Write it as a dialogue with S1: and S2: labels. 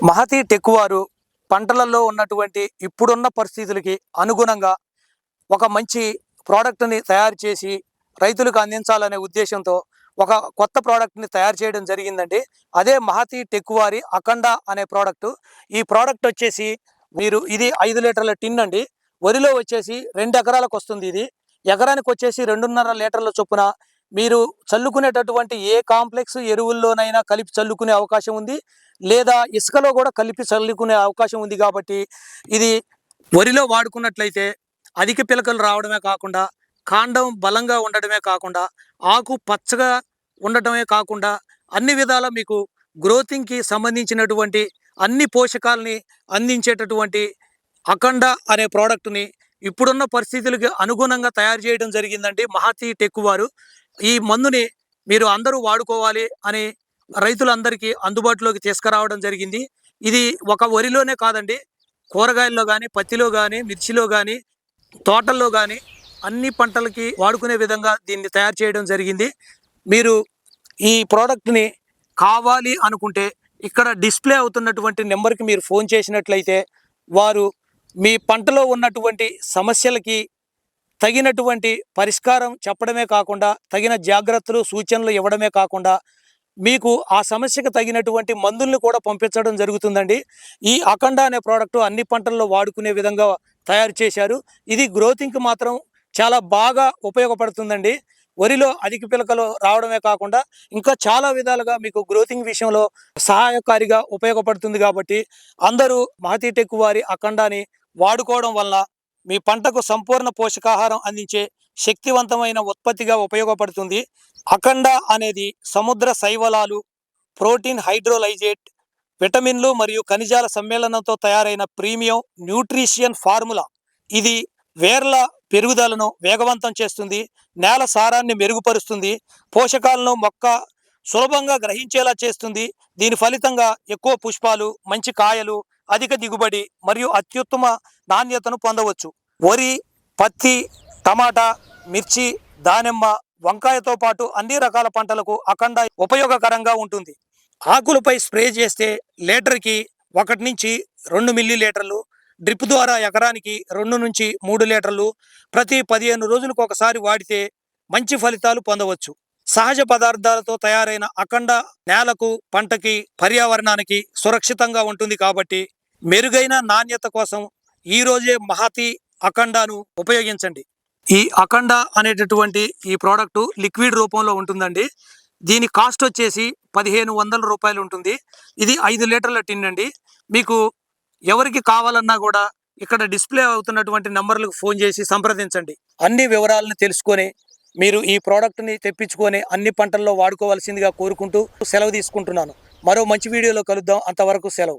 S1: Mahathi tech వారు పంటలలో ఉన్నటువంటి ఇప్పుడున్న పరిస్థితులకి అనుగుణంగా ఒక మంచి ప్రోడక్ట్ని తయారు చేసి రైతులకు అందించాలనే ఉద్దేశంతో ఒక కొత్త ప్రోడక్ట్ని తయారు చేయడం జరిగిందండి. అదే మహతి టెక్ వారి అఖండ అనే ప్రోడక్ట్. ఈ ప్రోడక్ట్ వచ్చేసి ఇది 5 లీటర్ల టిన్ అండి. వరిలో వచ్చేసి 2 ఎకరాలకు వస్తుంది. ఇది ఎకరానికి వచ్చేసి 2.5 లీటర్ల చొప్పున మీరు చల్లుకునేటటువంటి ఏ కాంప్లెక్స్ ఎరువుల్లోనైనా కలిపి చల్లుకునే అవకాశం ఉంది, లేదా ఇసుకలో కూడా కలిపి చల్లుకునే అవకాశం ఉంది. కాబట్టి ఇది వరిలో వాడుకున్నట్లయితే అధిక పిలకలు రావడమే కాకుండా, కాండం బలంగా ఉండడమే కాకుండా, ఆకు పచ్చగా ఉండటమే కాకుండా, అన్ని విధాల మీకు గ్రోతింగ్కి సంబంధించినటువంటి అన్ని పోషకాలని అందించేటటువంటి అఖండ అనే ప్రోడక్ట్ని ఇప్పుడున్న పరిస్థితులకు అనుగుణంగా తయారు చేయడం జరిగిందండి మహతి టెక్ వారు. ఈ మందుని మీరు అందరూ వాడుకోవాలి అని రైతులందరికీ అందుబాటులోకి తీసుకురావడం జరిగింది. ఇది ఒక వరిలోనే కాదండి, కూరగాయల్లో కానీ, పత్తిలో కానీ, మిర్చిలో కానీ, తోటల్లో కానీ అన్ని పంటలకి వాడుకునే విధంగా దీన్ని తయారు చేయడం జరిగింది. మీరు ఈ ప్రోడక్ట్ని కావాలి అనుకుంటే ఇక్కడ డిస్ప్లే అవుతున్నటువంటి నెంబర్కి మీరు ఫోన్ చేసినట్లయితే వారు మీ పంటలో ఉన్నటువంటి సమస్యలకి తగినటువంటి పరిష్కారం చెప్పడమే కాకుండా, తగిన జాగ్రత్తలు సూచనలు ఇవ్వడమే కాకుండా, మీకు ఆ సమస్యకు తగినటువంటి మందుల్ని కూడా పంపించడం జరుగుతుందండి. ఈ అఖండ అనే ప్రోడక్ట్ అన్ని పంటల్లో వాడుకునే విధంగా తయారు చేశారు. ఇది గ్రోతింగ్కి మాత్రం చాలా బాగా ఉపయోగపడుతుందండి. వరిలో అధిక పిలకలు రావడమే కాకుండా ఇంకా చాలా విధాలుగా మీకు గ్రోతింగ్ విషయంలో సహాయకారిగా ఉపయోగపడుతుంది. కాబట్టి అందరూ మహతి టెక్ వారి అఖండాని వాడుకోవడం వల్ల మీ పంటకు సంపూర్ణ పోషకాహారం అందించే శక్తివంతమైన ఉత్పత్తిగా ఉపయోగపడుతుంది. అఖండ అనేది సముద్ర శైవలాలు, ప్రోటీన్ హైడ్రోలైజేట్, విటమిన్లు మరియు ఖనిజాల సమ్మేళనంతో తయారైన ప్రీమియం న్యూట్రిషియన్ ఫార్ములా. ఇది వేర్ల పెరుగుదలను వేగవంతం చేస్తుంది, నేల సారాన్ని మెరుగుపరుస్తుంది, పోషకాలను మొక్క సులభంగా గ్రహించేలా చేస్తుంది. దీని ఫలితంగా ఎక్కువ పుష్పాలు, మంచి కాయలు, అధిక దిగుబడి మరియు అత్యుత్తమ నాణ్యతను పొందవచ్చు. వరి, పత్తి, టమాటా, మిర్చి, దానిమ్మ, వంకాయతో పాటు అన్ని రకాల పంటలకు అఖండ ఉపయోగకరంగా ఉంటుంది. ఆకులపై స్ప్రే చేస్తే లీటర్కి 1 నుంచి 2 మిల్లీ లీటర్లు, డ్రిప్ ద్వారా ఎకరానికి 2 నుంచి 3 లీటర్లు ప్రతి 15 రోజులకు ఒకసారి వాడితే మంచి ఫలితాలు పొందవచ్చు. సహజ పదార్థాలతో తయారైన అఖండ నేలకు, పంటకి, పర్యావరణానికి సురక్షితంగా ఉంటుంది. కాబట్టి మెరుగైన నాణ్యత కోసం ఈరోజే మహతి అఖండాను ఉపయోగించండి. ఈ అఖండ అనేటటువంటి ఈ ప్రోడక్ట్ లిక్విడ్ రూపంలో ఉంటుందండి. దీని కాస్ట్ వచ్చేసి 1500 రూపాయలు ఉంటుంది. ఇది 5 లీటర్ల టిన్ అండి. మీకు ఎవరికి కావాలన్నా కూడా ఇక్కడ డిస్ప్లే అవుతున్నటువంటి నంబర్లకు ఫోన్ చేసి సంప్రదించండి. అన్ని వివరాలను తెలుసుకొని మీరు ఈ ప్రోడక్ట్ని తెప్పించుకొని అన్ని పంటల్లో వాడుకోవాల్సిందిగా కోరుకుంటూ సెలవు తీసుకుంటున్నాను. మరో మంచి వీడియోలో కలుద్దాం. అంతవరకు సెలవు.